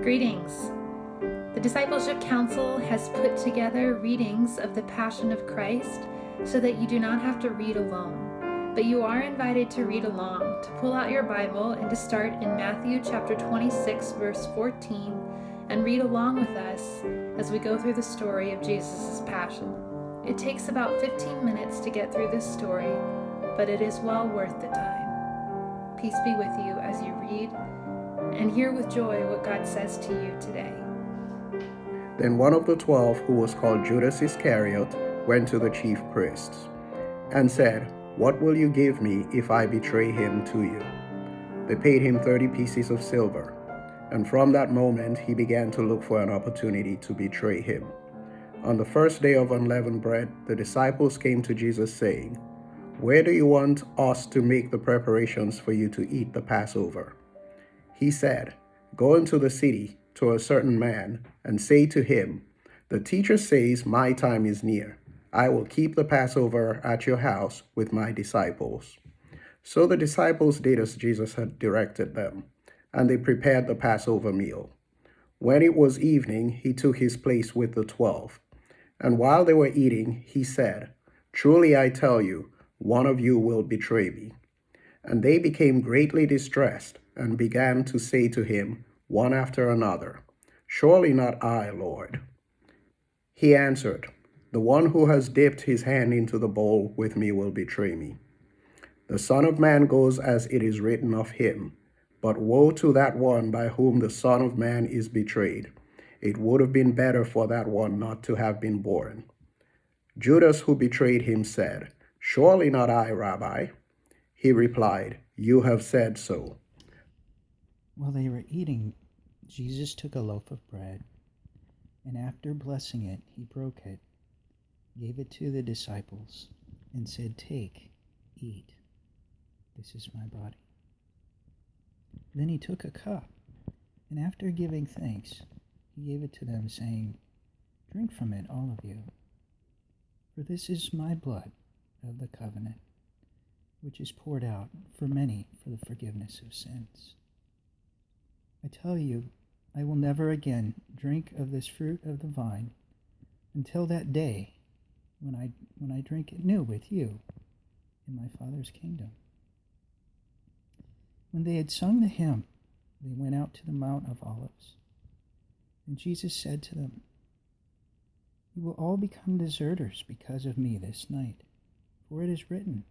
Greetings. The Discipleship Council has put together readings of the Passion of Christ so that you do not have to read alone, but you are invited to read along, to pull out your Bible and to start in Matthew chapter 26, verse 14, and read along with us as we go through the story of Jesus' Passion. It takes about 15 minutes to get through this story, but it is well worth the time. Peace be with you as you read and hear with joy what God says to you today. Then one of the 12, who was called Judas Iscariot, went to the chief priests and said, "What will you give me if I betray him to you?" They paid him 30 pieces of silver, and from that moment he began to look for an opportunity to betray him. On the first day of unleavened bread, the disciples came to Jesus saying, "Where do you want us to make the preparations for you to eat the Passover?" He said, "Go into the city to a certain man and say to him, 'The teacher says my time is near. I will keep the Passover at your house with my disciples.'" So the disciples did as Jesus had directed them, and they prepared the Passover meal. When it was evening, he took his place with the 12. And while they were eating, he said, "Truly I tell you, one of you will betray me." And they became greatly distressed and began to say to him, one after another, "Surely not I, Lord." He answered, "The one who has dipped his hand into the bowl with me will betray me. The Son of Man goes as it is written of him, but woe to that one by whom the Son of Man is betrayed. It would have been better for that one not to have been born." Judas, who betrayed him, said, "Surely not I, Rabbi." He replied, "You have said so." While they were eating, Jesus took a loaf of bread, and after blessing it, he broke it, gave it to the disciples, and said, "Take, eat. This is my body." Then he took a cup, and after giving thanks, he gave it to them, saying, "Drink from it, all of you, for this is my blood of the covenant, which is poured out for many for the forgiveness of sins. I tell you, I will never again drink of this fruit of the vine until that day when I drink it new with you in my Father's kingdom." When they had sung the hymn, they went out to the Mount of Olives. And Jesus said to them, "You will all become deserters because of me this night, for it is written,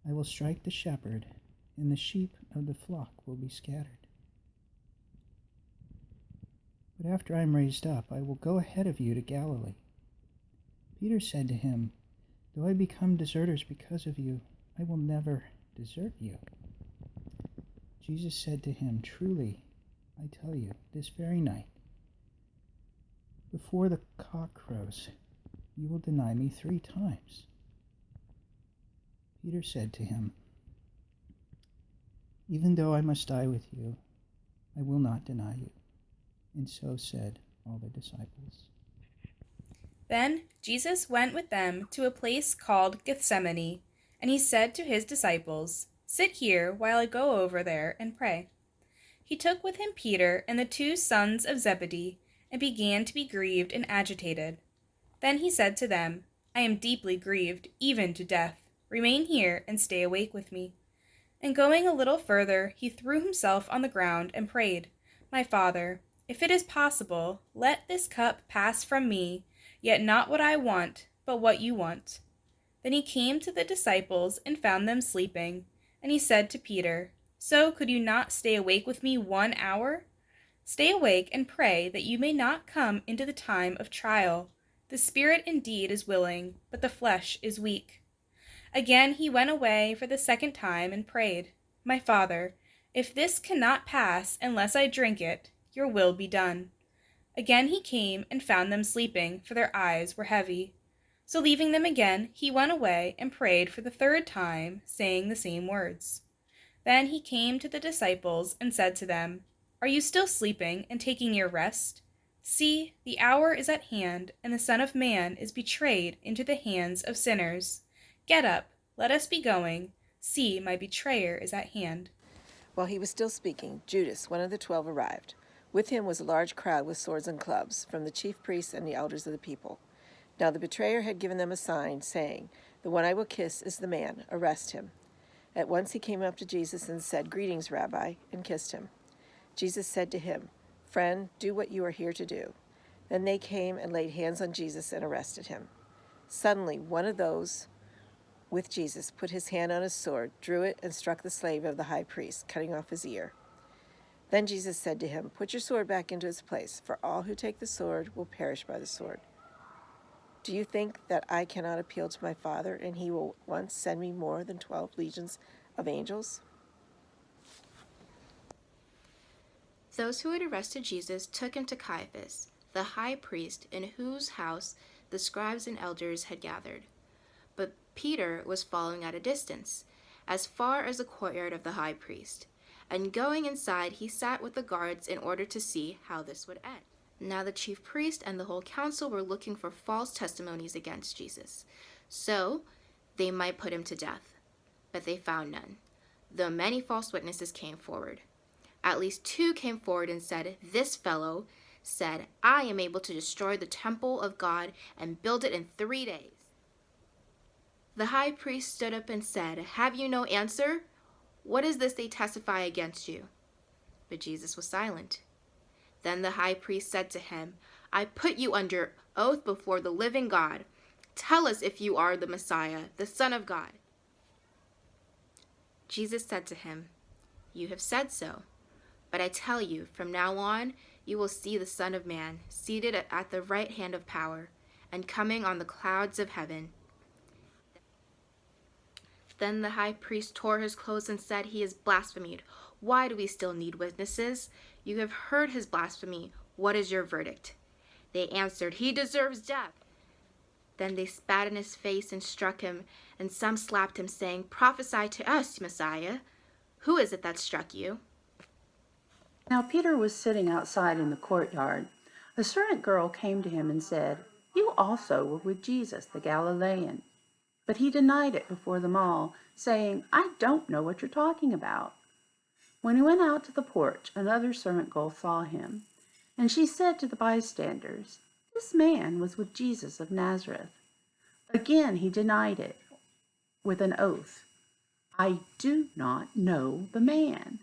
I will strike the shepherd, and the sheep of the flock will be scattered. But after I am raised up, I will go ahead of you to Galilee." Peter said to him, "Though I become deserters because of you, I will never desert you." Jesus said to him, "Truly, I tell you, this very night, before the cock crows, you will deny me 3 times. Peter said to him, "Even though I must die with you, I will not deny you." And so said all the disciples. Then Jesus went with them to a place called Gethsemane, and he said to his disciples, "Sit here while I go over there and pray." He took with him Peter and the 2 sons of Zebedee, and began to be grieved and agitated. Then he said to them, "I am deeply grieved, even to death. Remain here and stay awake with me." And going a little further, he threw himself on the ground and prayed, "My Father, if it is possible, let this cup pass from me, yet not what I want, but what you want." Then he came to the disciples and found them sleeping, and he said to Peter, "So could you not stay awake with me 1 hour? Stay awake and pray that you may not come into the time of trial. The spirit indeed is willing, but the flesh is weak." Again he went away for the 2nd time and prayed, "My Father, if this cannot pass unless I drink it, your will be done." Again he came and found them sleeping, for their eyes were heavy. So leaving them again, he went away and prayed for the 3rd time, saying the same words. Then he came to the disciples and said to them, "Are you still sleeping and taking your rest? See, the hour is at hand, and the Son of Man is betrayed into the hands of sinners. Get up, let us be going. See, my betrayer is at hand." While he was still speaking, Judas, one of the 12, arrived. With him was a large crowd with swords and clubs, from the chief priests and the elders of the people. Now the betrayer had given them a sign, saying, "The one I will kiss is the man. Arrest him." At once he came up to Jesus and said, "Greetings, Rabbi," and kissed him. Jesus said to him, "Friend, do what you are here to do." Then they came and laid hands on Jesus and arrested him. Suddenly, one of those with Jesus put his hand on his sword, drew it, and struck the slave of the high priest, cutting off his ear. Then Jesus said to him, "Put your sword back into its place, for all who take the sword will perish by the sword. Do you think that I cannot appeal to my Father, and he will at once send me more than 12 legions of angels?" Those who had arrested Jesus took him to Caiaphas, the high priest, in whose house the scribes and elders had gathered. But Peter was following at a distance, as far as the courtyard of the high priest. And going inside, he sat with the guards in order to see how this would end. Now the chief priest and the whole council were looking for false testimonies against Jesus, so they might put him to death. But they found none, though many false witnesses came forward. At least 2 came forward and said, "This fellow said, 'I am able to destroy the temple of God and build it in 3 days.'" The high priest stood up and said, "Have you no answer? What is this they testify against you?" But Jesus was silent. Then the high priest said to him, "I put you under oath before the living God. Tell us if you are the Messiah, the Son of God." Jesus said to him, "You have said so. But I tell you, from now on, you will see the Son of Man seated at the right hand of power and coming on the clouds of heaven." Then the high priest tore his clothes and said, "He has blasphemed. Why do we still need witnesses? You have heard his blasphemy. What is your verdict?" They answered, "He deserves death." Then they spat in his face and struck him, and some slapped him, saying, "Prophesy to us, Messiah. Who is it that struck you?" Now Peter was sitting outside in the courtyard. A servant girl came to him and said, "You also were with Jesus, the Galilean." But he denied it before them all, saying, "I don't know what you're talking about." When he went out to the porch, another servant girl saw him, and she said to the bystanders, "This man was with Jesus of Nazareth." Again he denied it with an oath, "I do not know the man."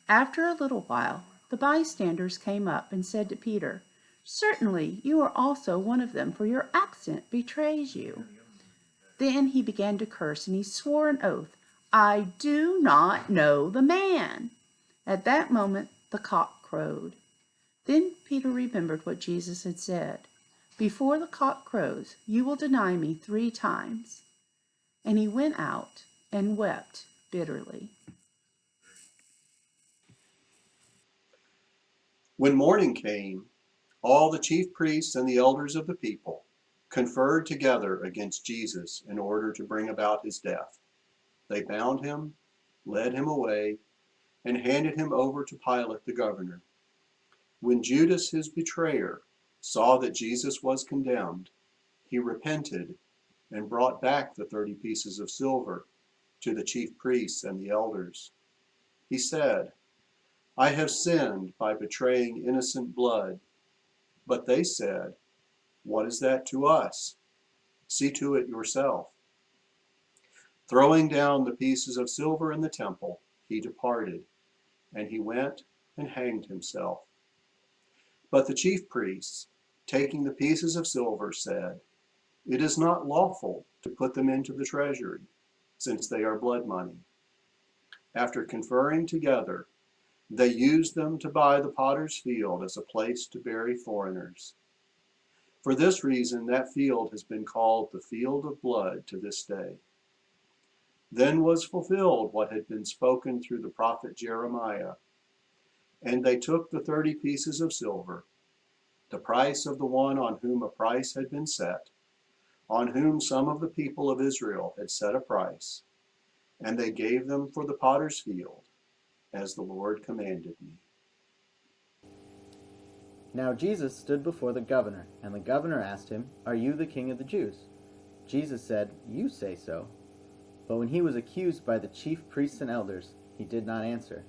After a little while, the bystanders came up and said to Peter, "Certainly you are also one of them, for your accent betrays you." Then he began to curse, and he swore an oath, "I do not know the man." At that moment the cock crowed. Then Peter remembered what Jesus had said, "Before the cock crows, you will deny me 3 times." And he went out and wept bitterly. When morning came, all the chief priests and the elders of the people conferred together against Jesus in order to bring about his death. They bound him, led him away, and handed him over to Pilate the governor. When Judas, his betrayer, saw that Jesus was condemned, he repented and brought back the 30 pieces of silver to the chief priests and the elders. He said, "I have sinned by betraying innocent blood." But they said, "What is that to us? See to it yourself." Throwing down the pieces of silver in the temple, he departed, and he went and hanged himself. But the chief priests, taking the pieces of silver, said, "It is not lawful to put them into the treasury, since they are blood money." After conferring together, they used them to buy the potter's field as a place to bury foreigners. For this reason, that field has been called the Field of Blood to this day. Then was fulfilled what had been spoken through the prophet Jeremiah. And they took the 30 pieces of silver, the price of the one on whom a price had been set, on whom some of the people of Israel had set a price, and they gave them for the potter's field, as the Lord commanded me. Now Jesus stood before the governor, and the governor asked him, "Are you the king of the Jews?" Jesus said, "You say so." But when he was accused by the chief priests and elders, he did not answer.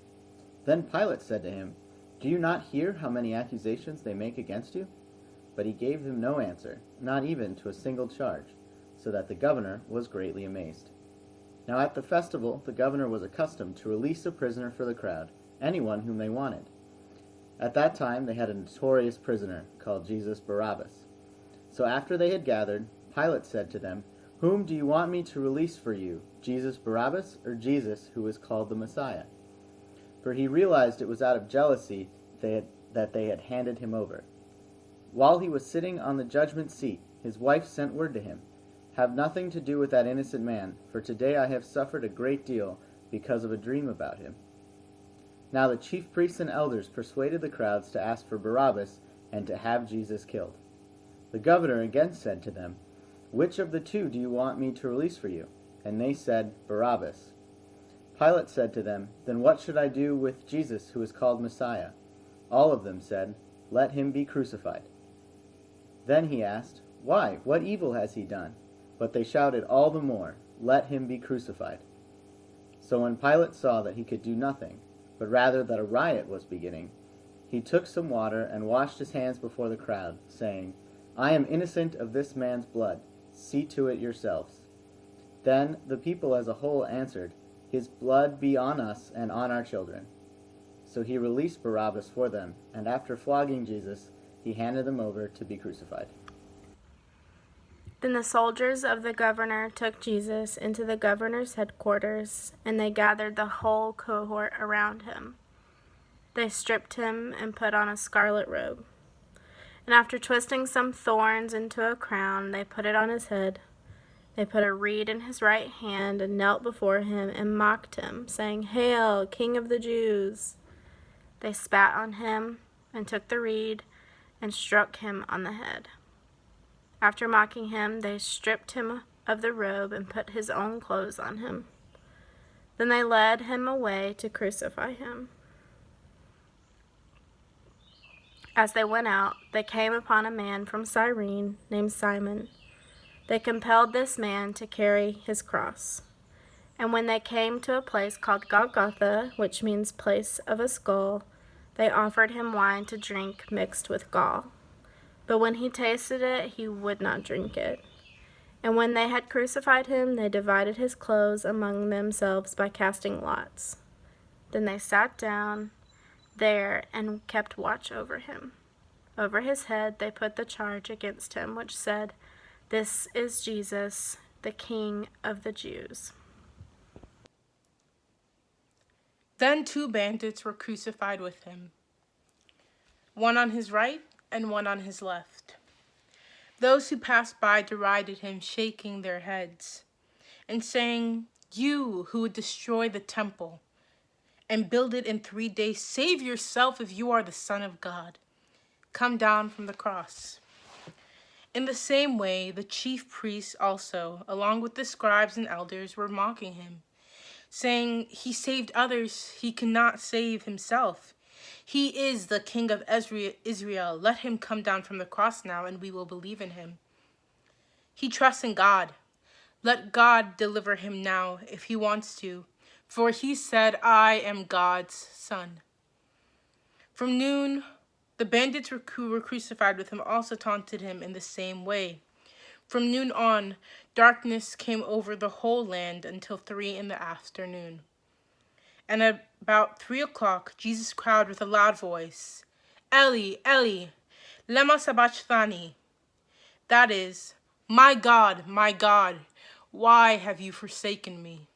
Then Pilate said to him, Do you not hear how many accusations they make against you? But he gave them no answer, not even to a single charge, so that the governor was greatly amazed. Now at the festival the governor was accustomed to release a prisoner for the crowd, anyone whom they wanted. At that time they had a notorious prisoner called Jesus Barabbas. So after they had gathered, Pilate said to them, "Whom do you want me to release for you, Jesus Barabbas or Jesus who is called the Messiah?" For he realized it was out of jealousy that they had handed him over. While he was sitting on the judgment seat, his wife sent word to him, "Have nothing to do with that innocent man, for today I have suffered a great deal because of a dream about him." Now the chief priests and elders persuaded the crowds to ask for Barabbas and to have Jesus killed. The governor again said to them, "Which of the two do you want me to release for you?" And they said, "Barabbas." Pilate said to them, "Then what should I do with Jesus who is called Messiah?" All of them said, "Let him be crucified." Then he asked, "Why? What evil has he done?" But they shouted all the more, "Let him be crucified." So when Pilate saw that he could do nothing, but rather that a riot was beginning, he took some water and washed his hands before the crowd, saying, "I am innocent of this man's blood. See to it yourselves." Then the people as a whole answered, "His blood be on us and on our children." So he released Barabbas for them, and after flogging Jesus, he handed them over to be crucified. Then the soldiers of the governor took Jesus into the governor's headquarters, and they gathered the whole cohort around him. They stripped him and put on a scarlet robe. And after twisting some thorns into a crown, they put it on his head. They put a reed in his right hand and knelt before him and mocked him, saying, "Hail, King of the Jews!" They spat on him and took the reed and struck him on the head. After mocking him, they stripped him of the robe and put his own clothes on him. Then they led him away to crucify him. As they went out, they came upon a man from Cyrene named Simon. They compelled this man to carry his cross. And when they came to a place called Golgotha, which means place of a skull, they offered him wine to drink mixed with gall. But when he tasted it, he would not drink it. And when they had crucified him, they divided his clothes among themselves by casting lots. Then they sat down there and kept watch over him. Over his head they put the charge against him, which said, "This is Jesus, the King of the Jews." Then 2 bandits were crucified with him, one on his right and one on his left. Those who passed by derided him, shaking their heads and saying, "You who would destroy the temple and build it in 3 days, save yourself if you are the Son of God. Come down from the cross." In the same way, the chief priests also, along with the scribes and elders, were mocking him, saying, "He saved others, he cannot save himself. He is the King of Israel. Let him come down from the cross now, and we will believe in him. He trusts in God. Let God deliver him now if he wants to, for he said, 'I am God's son.'" From noon, the bandits who were crucified with him also taunted him in the same way. From noon on, darkness came over the whole land until 3 p.m. And at about 3 o'clock, Jesus cried with a loud voice, "Eli, Eli, lema sabachthani?" That is, my God, why have you forsaken me?"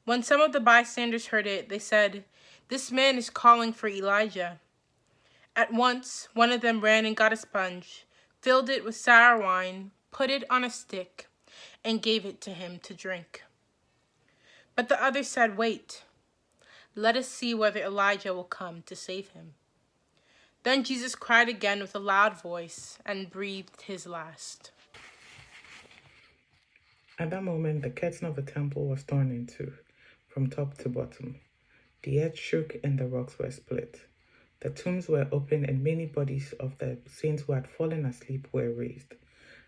When some of the bystanders heard it, they said, "This man is calling for Elijah." At once, one of them ran and got a sponge, filled it with sour wine, put it on a stick, and gave it to him to drink. But the others said, "Wait, let us see whether Elijah will come to save him." Then Jesus cried again with a loud voice and breathed his last. At that moment, the curtain of the temple was torn in two, from top to bottom. The earth shook and the rocks were split. The tombs were opened and many bodies of the saints who had fallen asleep were raised.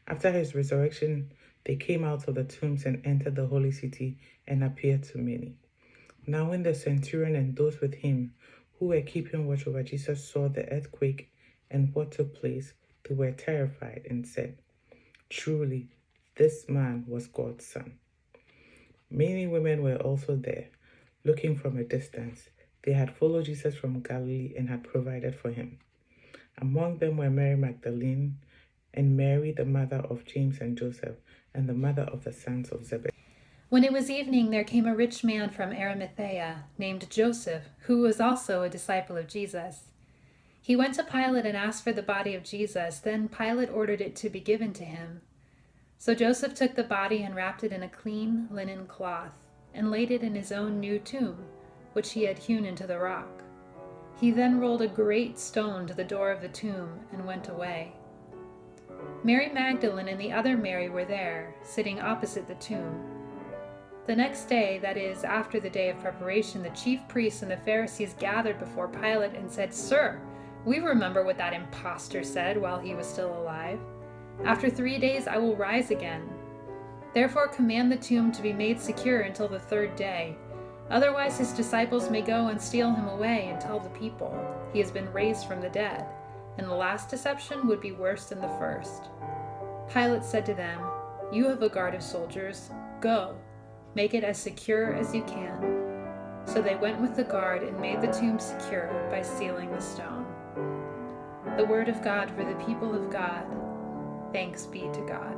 After his resurrection, they came out of the tombs and entered the holy city and appeared to many. Now when the centurion and those with him who were keeping watch over Jesus saw the earthquake and what took place, they were terrified and said, "Truly, this man was God's son." Many women were also there, looking from a distance. They had followed Jesus from Galilee and had provided for him. Among them were Mary Magdalene and Mary, the mother of James and Joseph, and the mother of the sons of Zebedee. When it was evening, there came a rich man from Arimathea, named Joseph, who was also a disciple of Jesus. He went to Pilate and asked for the body of Jesus. Then Pilate ordered it to be given to him. So Joseph took the body and wrapped it in a clean linen cloth, and laid it in his own new tomb, which he had hewn into the rock. He then rolled a great stone to the door of the tomb and went away. Mary Magdalene and the other Mary were there, sitting opposite the tomb. The next day, that is, after the day of preparation, the chief priests and the Pharisees gathered before Pilate and said, "Sir, we remember what that impostor said while he was still alive. After 3 days I will rise again. Therefore command the tomb to be made secure until the 3rd day. Otherwise his disciples may go and steal him away and tell the people, 'He has been raised from the dead,' and the last deception would be worse than the first." Pilate said to them, "You have a guard of soldiers. Go, make it as secure as you can." So they went with the guard and made the tomb secure by sealing the stone. The word of God for the people of God. Thanks be to God.